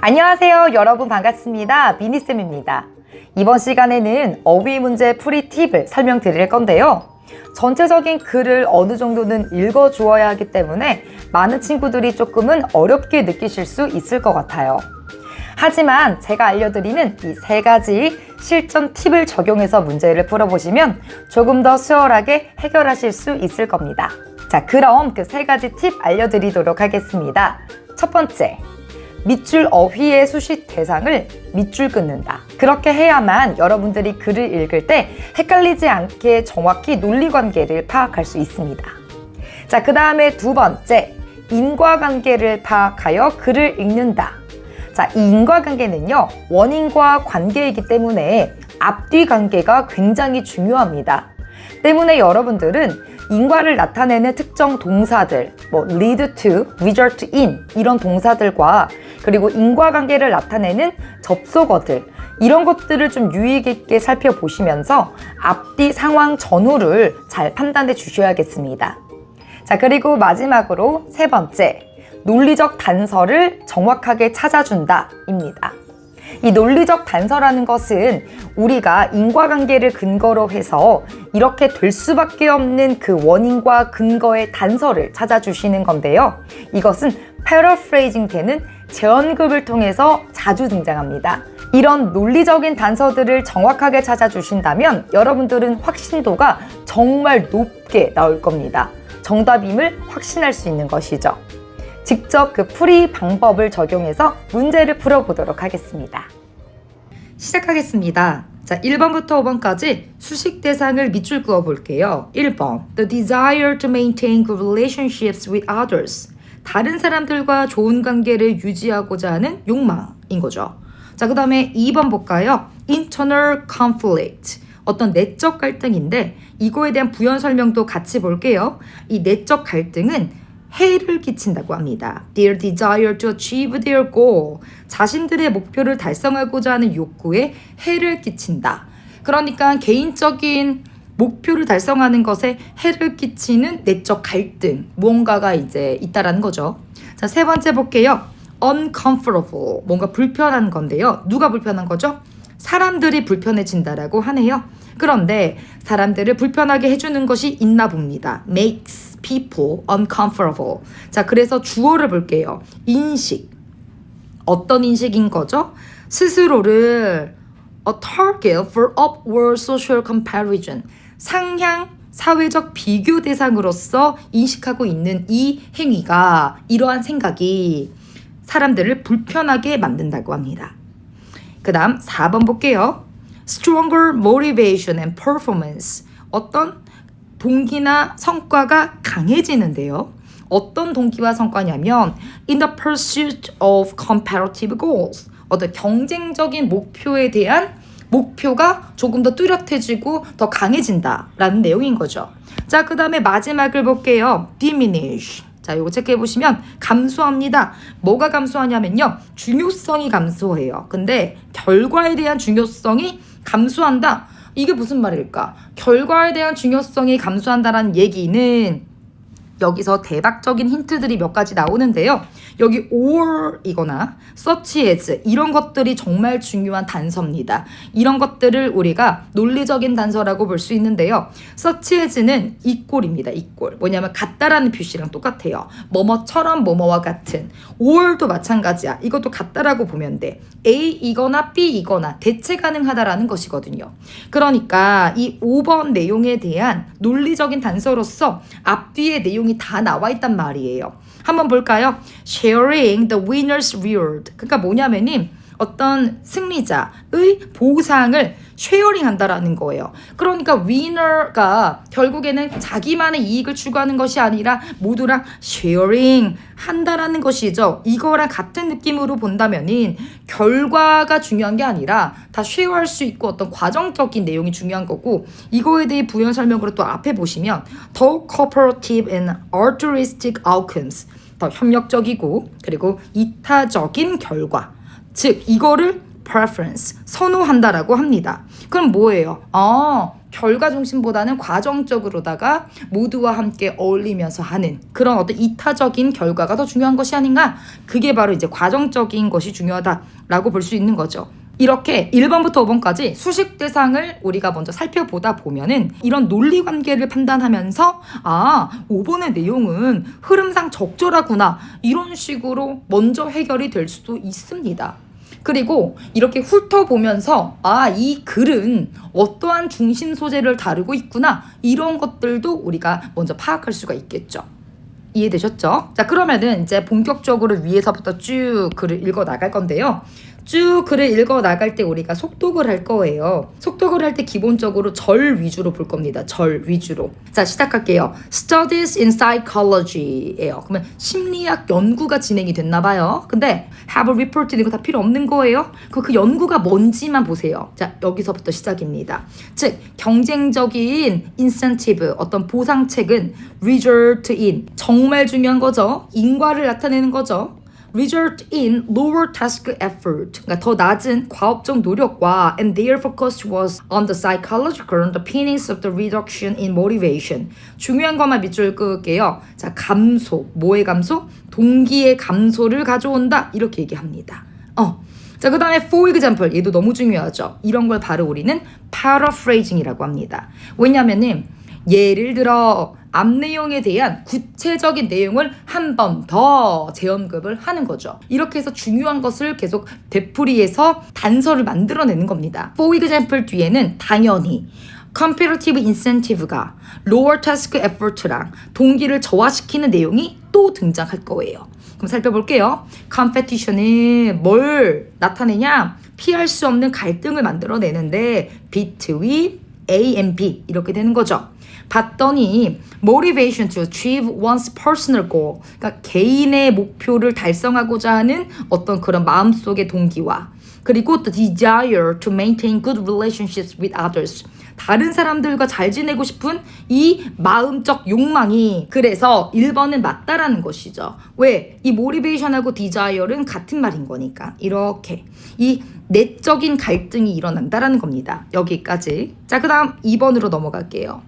안녕하세요. 여러분 반갑습니다. 미니쌤입니다. 이번 시간에는 어휘 문제 풀이 팁을 설명드릴 건데요. 전체적인 글을 어느 정도는 읽어주어야 하기 때문에 많은 친구들이 조금은 어렵게 느끼실 수 있을 것 같아요. 하지만 제가 알려드리는 이 3가지 실전 팁을 적용해서 문제를 풀어보시면 조금 더 수월하게 해결하실 수 있을 겁니다. 자, 그럼 그 3가지 팁 알려드리도록 하겠습니다. 첫 번째, 밑줄 어휘의 수식 대상을 밑줄 끊는다. 그렇게 해야만 여러분들이 글을 읽을 때 헷갈리지 않게 정확히 논리관계를 파악할 수 있습니다. 자, 그 다음에 두 번째, 인과관계를 파악하여 글을 읽는다. 자, 이 인과관계는요, 원인과 관계이기 때문에 앞뒤 관계가 굉장히 중요합니다. 때문에 여러분들은 인과를 나타내는 특정 동사들, lead to, result in 이런 동사들과 그리고 인과관계를 나타내는 접속어들 이런 것들을 좀 유의 깊게 살펴보시면서 앞뒤 상황 전후를 잘 판단해 주셔야겠습니다. 자, 그리고 마지막으로 3번째, 논리적 단서를 정확하게 찾아준다 입니다. 이 논리적 단서라는 것은 우리가 인과관계를 근거로 해서 이렇게 될 수밖에 없는 그 원인과 근거의 단서를 찾아주시는 건데요. 이것은 패러프레이징 되는 재언급을 통해서 자주 등장합니다. 이런 논리적인 단서들을 정확하게 찾아주신다면 여러분들은 확신도가 정말 높게 나올 겁니다. 정답임을 확신할 수 있는 것이죠. 직접 그 풀이 방법을 적용해서 문제를 풀어보도록 하겠습니다. 시작하겠습니다. 자, 1번부터 5번까지 수식 대상을 밑줄 그어 볼게요. 1번, the desire to maintain good relationships with others. 다른 사람들과 좋은 관계를 유지하고자 하는 욕망인 거죠. 자, 그 다음에 2번 볼까요? internal conflict. 어떤 내적 갈등인데 이거에 대한 부연 설명도 같이 볼게요. 이 내적 갈등은 해를 끼친다고 합니다. Their desire to achieve their goal. 자신들의 목표를 달성하고자 하는 욕구에 해를 끼친다. 그러니까 개인적인 목표를 달성하는 것에 해를 끼치는 내적 갈등, 무언가가 이제 있다라는 거죠. 자, 3번째 볼게요. uncomfortable. 뭔가 불편한 건데요. 누가 불편한 거죠? 사람들이 불편해진다라고 하네요. 그런데 사람들을 불편하게 해주는 것이 있나 봅니다. makes people uncomfortable. 자, 그래서 주어를 볼게요. 인식. 어떤 인식인 거죠? 스스로를 a target for upward social comparison. 상향 사회적 비교 대상으로서 인식하고 있는 이 행위가, 이러한 생각이 사람들을 불편하게 만든다고 합니다. 그 다음 4번 볼게요. Stronger motivation and performance. 어떤 동기나 성과가 강해지는데요. 어떤 동기와 성과냐면 in the pursuit of comparative goals. 어떤 경쟁적인 목표에 대한 목표가 조금 더 뚜렷해지고 더 강해진다라는 내용인 거죠. 자, 그 다음에 마지막을 볼게요. diminish. 자, 이거 체크해 보시면 감소합니다. 뭐가 감소하냐면요, 중요성이 감소해요. 근데 결과에 대한 중요성이 감소한다. 이게 무슨 말일까? 결과에 대한 중요성이 감소한다라는 얘기는 여기서 대박적인 힌트들이 몇 가지 나오는데요. 여기 or이거나 such as 이런 것들이 정말 중요한 단서입니다. 이런 것들을 우리가 논리적인 단서라고 볼 수 있는데요. such as는 이꼴입니다. 이꼴. 뭐냐면 같다라는 표시랑 똑같아요. 뭐뭐처럼 뭐뭐와 같은. or도 마찬가지야. 이것도 같다라고 보면 돼. A이거나 B이거나 대체 가능하다라는 것이거든요. 그러니까 이 5번 내용에 대한 논리적인 단서로서 앞뒤의 내용이 다 나와 있단 말이에요. 한번 볼까요? Sharing the winner's reward. 그러니까 뭐냐면은 어떤 승리자의 보상을 쉐어링 한다라는 거예요. 그러니까 위너가 결국에는 자기만의 이익을 추구하는 것이 아니라 모두랑 쉐어링 한다라는 것이죠. 이거랑 같은 느낌으로 본다면은 결과가 중요한 게 아니라 다 쉐어할 수 있고 어떤 과정적인 내용이 중요한 거고, 이거에 대해 부연 설명으로 또 앞에 보시면 더욱 cooperative and altruistic outcomes, 더 협력적이고 그리고 이타적인 결과, 즉 이거를 preference, 선호한다라고 합니다. 그럼 뭐예요? 결과 중심보다는 과정적으로다가 모두와 함께 어울리면서 하는 그런 어떤 이타적인 결과가 더 중요한 것이 아닌가? 그게 바로 이제 과정적인 것이 중요하다라고 볼 수 있는 거죠. 이렇게 1번부터 5번까지 수식 대상을 우리가 먼저 살펴보다 보면은 이런 논리 관계를 판단하면서 5번의 내용은 흐름상 적절하구나 이런 식으로 먼저 해결이 될 수도 있습니다. 그리고 이렇게 훑어보면서 이 글은 어떠한 중심 소재를 다루고 있구나 이런 것들도 우리가 먼저 파악할 수가 있겠죠. 이해되셨죠? 자, 그러면은 이제 본격적으로 위에서부터 쭉 글을 읽어 나갈 건데요. 쭉 글을 읽어 나갈 때 우리가 속독을 할 거예요. 속독을 할 때 기본적으로 절 위주로 볼 겁니다. 절 위주로. 자, 시작할게요. Studies in Psychology예요. 그러면 심리학 연구가 진행이 됐나 봐요. 근데 have a report 이거 다 필요 없는 거예요. 그 연구가 뭔지만 보세요. 자, 여기서부터 시작입니다. 즉, 경쟁적인 incentive, 어떤 보상책은 result in, 정말 중요한 거죠. 인과를 나타내는 거죠. result in lower task effort, 그러니까 더 낮은 과업적 노력과 and their focus was on the psychological underpinnings of the reduction in motivation. 중요한 것만 밑줄 그을게요. 자, 감소, 뭐의 감소? 동기의 감소를 가져온다 이렇게 얘기합니다. 자, 그 다음에 for example, 얘도 너무 중요하죠. 이런 걸 바로 우리는 paraphrasing이라고 합니다. 왜냐면은 예를 들어 앞 내용에 대한 구체적인 내용을 한 번 더 재언급을 하는 거죠. 이렇게 해서 중요한 것을 계속 되풀이해서 단서를 만들어내는 겁니다. For example 뒤에는 당연히 comparative incentive가 lower task effort랑 동기를 저하시키는 내용이 또 등장할 거예요. 그럼 살펴볼게요. competition은 뭘 나타내냐? 피할 수 없는 갈등을 만들어내는데 between A and B 이렇게 되는 거죠. 봤더니 motivation to achieve one's personal goal, 그러니까 개인의 목표를 달성하고자 하는 어떤 그런 마음속의 동기와 그리고 the desire to maintain good relationships with others, 다른 사람들과 잘 지내고 싶은 이 마음적 욕망이 그래서 1번은 맞다라는 것이죠. 왜? 이 motivation하고 desire는 같은 말인 거니까 이렇게 이 내적인 갈등이 일어난다라는 겁니다. 여기까지. 자, 그 다음 2번으로 넘어갈게요.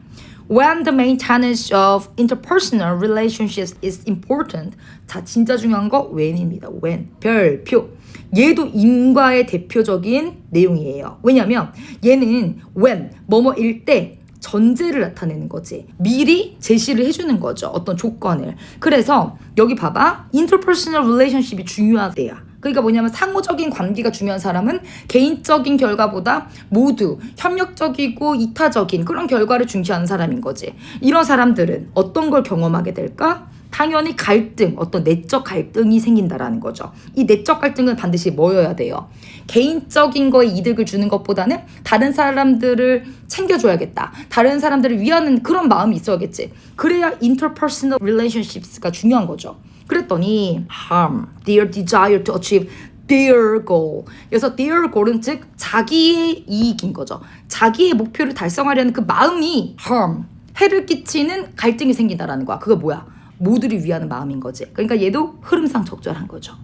When the maintenance of interpersonal relationships is important. 자, 진짜 중요한 거 when입니다. when. 별표. 얘도 인과의 대표적인 내용이에요. 왜냐면 얘는 when, 뭐뭐일 때 전제를 나타내는 거지. 미리 제시를 해주는 거죠. 어떤 조건을. 그래서 여기 봐봐. interpersonal relationship이 중요하대요. 그러니까 뭐냐면 상호적인 관계가 중요한 사람은 개인적인 결과보다 모두 협력적이고 이타적인 그런 결과를 중시하는 사람인 거지. 이런 사람들은 어떤 걸 경험하게 될까? 당연히 갈등, 어떤 내적 갈등이 생긴다라는 거죠. 이 내적 갈등은 반드시 뭐여야 돼요? 개인적인 거에 이득을 주는 것보다는 다른 사람들을 챙겨줘야겠다. 다른 사람들을 위하는 그런 마음이 있어야겠지. 그래야 interpersonal relationships가 중요한 거죠. 그랬더니 harm, their desire to achieve their goal. 그래서 their goal은 즉 자기의 이익인 거죠. 자기의 목표를 달성하려는 그 마음이 harm, 해를 끼치는 갈등이 생긴다라는 거야. 그거 뭐야? 모두를 위하는 마음인 거지. 그러니까 얘도 흐름상 적절한 거죠.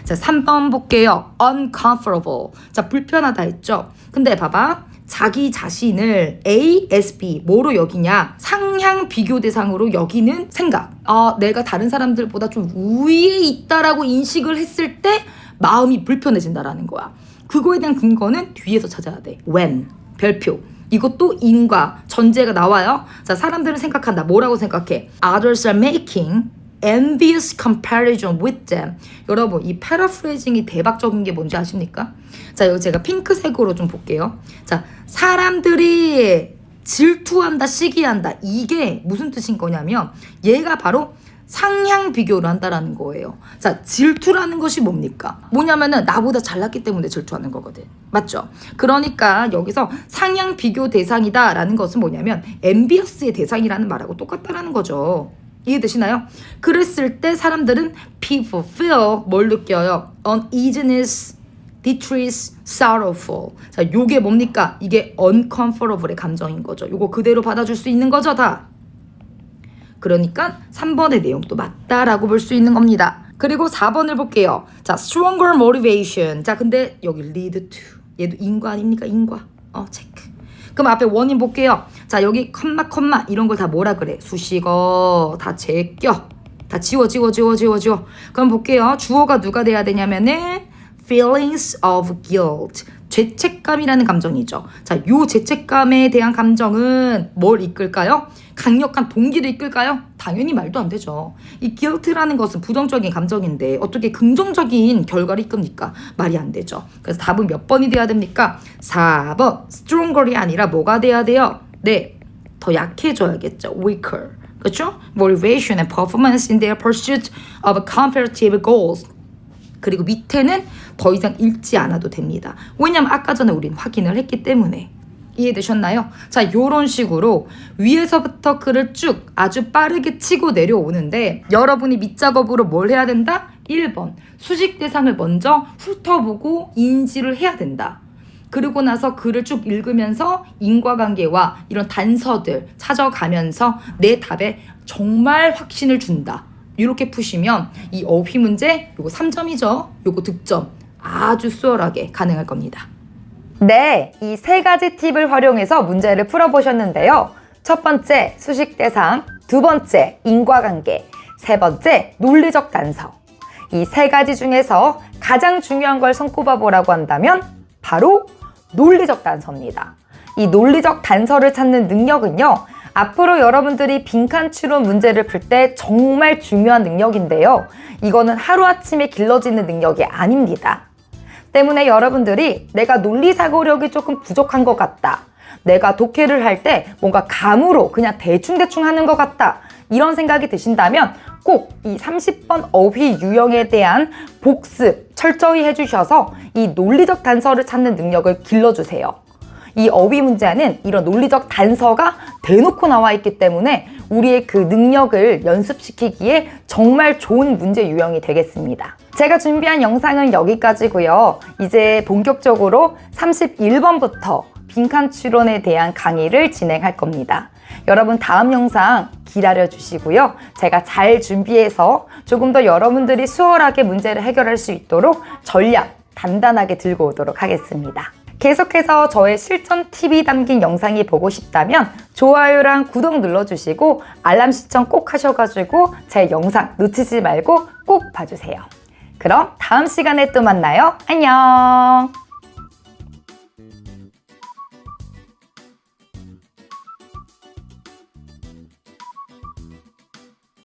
자, 3번 볼게요. uncomfortable. 자, 불편하다 했죠. 근데 봐봐. 자기 자신을 A, S, B 뭐로 여기냐? 상향 비교 대상으로 여기는 생각. 내가 다른 사람들보다 좀 우위에 있다라고 인식을 했을 때 마음이 불편해진다라는 거야. 그거에 대한 근거는 뒤에서 찾아야 돼. when, 별표. 이것도 인과 전제가 나와요. 자, 사람들은 생각한다. 뭐라고 생각해? Others are making envious comparison with them. 여러분, 이 패러프레이징이 대박적인 게 뭔지 아십니까? 자, 여기 제가 핑크색으로 좀 볼게요. 자, 사람들이 질투한다, 시기한다. 이게 무슨 뜻인 거냐면 얘가 바로 상향 비교를 한다라는 거예요. 자, 질투라는 것이 뭡니까? 뭐냐면은 나보다 잘났기 때문에 질투하는 거거든. 맞죠? 그러니까 여기서 상향 비교 대상이다라는 것은 뭐냐면 envious의 대상이라는 말하고 똑같다라는 거죠. 이해되시나요? 그랬을 때 사람들은 people feel 뭘 느껴요? uneasiness, distress, sorrowful. 자, 요게 뭡니까? 이게 uncomfortable의 감정인 거죠. 요거 그대로 받아줄 수 있는 거죠, 다. 그러니까 3번의 내용도 맞다라고 볼 수 있는 겁니다. 그리고 4번을 볼게요. 자, stronger motivation. 자, 근데 여기 lead to. 얘도 인과 아닙니까? 인과. 체크. 그럼 앞에 원인 볼게요. 자, 여기 컴마 이런 걸 다 뭐라 그래? 수식어 다 제껴. 다 지워. 그럼 볼게요. 주어가 누가 돼야 되냐면은 feelings of guilt. 죄책감이라는 감정이죠. 자, 요 죄책감에 대한 감정은 뭘 이끌까요? 강력한 동기를 이끌까요? 당연히 말도 안 되죠. 이 guilt라는 것은 부정적인 감정인데 어떻게 긍정적인 결과를 이끕니까? 말이 안 되죠. 그래서 답은 몇 번이 돼야 됩니까? 4번. stronger이 아니라 뭐가 돼야 돼요? 네, 더 약해져야겠죠. weaker. 그렇죠? motivation and performance in their pursuit of competitive goals. 그리고 밑에는 더 이상 읽지 않아도 됩니다. 왜냐면 아까 전에 우린 확인을 했기 때문에. 이해되셨나요? 자, 요런 식으로 위에서부터 글을 쭉 아주 빠르게 치고 내려오는데 여러분이 밑작업으로 뭘 해야 된다? 1번. 수식 대상을 먼저 훑어보고 인지를 해야 된다. 그리고 나서 글을 쭉 읽으면서 인과관계와 이런 단서들 찾아가면서 내 답에 정말 확신을 준다. 이렇게 푸시면 이 어휘 문제 요거 3점이죠. 요거 득점 아주 수월하게 가능할 겁니다. 네, 이 세 가지 팁을 활용해서 문제를 풀어보셨는데요. 첫 번째, 수식 대상. 두 번째, 인과관계. 세 번째, 논리적 단서. 이 세 가지 중에서 가장 중요한 걸 손꼽아 보라고 한다면 바로 논리적 단서입니다. 이 논리적 단서를 찾는 능력은요, 앞으로 여러분들이 빈칸 추론 문제를 풀 때 정말 중요한 능력인데요. 이거는 하루아침에 길러지는 능력이 아닙니다. 때문에 여러분들이 내가 논리사고력이 조금 부족한 것 같다. 내가 독해를 할 때 뭔가 감으로 그냥 대충대충 하는 것 같다. 이런 생각이 드신다면 꼭 이 30번 어휘 유형에 대한 복습 철저히 해주셔서 이 논리적 단서를 찾는 능력을 길러주세요. 이 어휘 문제는 이런 논리적 단서가 대놓고 나와 있기 때문에 우리의 그 능력을 연습시키기에 정말 좋은 문제 유형이 되겠습니다. 제가 준비한 영상은 여기까지고요. 이제 본격적으로 31번부터 빈칸 추론에 대한 강의를 진행할 겁니다. 여러분 다음 영상 기다려 주시고요. 제가 잘 준비해서 조금 더 여러분들이 수월하게 문제를 해결할 수 있도록 전략 단단하게 들고 오도록 하겠습니다. 계속해서 저의 실전 팁이 담긴 영상이 보고 싶다면 좋아요랑 구독 눌러주시고 알람 시청 꼭 하셔가지고 제 영상 놓치지 말고 꼭 봐주세요. 그럼 다음 시간에 또 만나요. 안녕.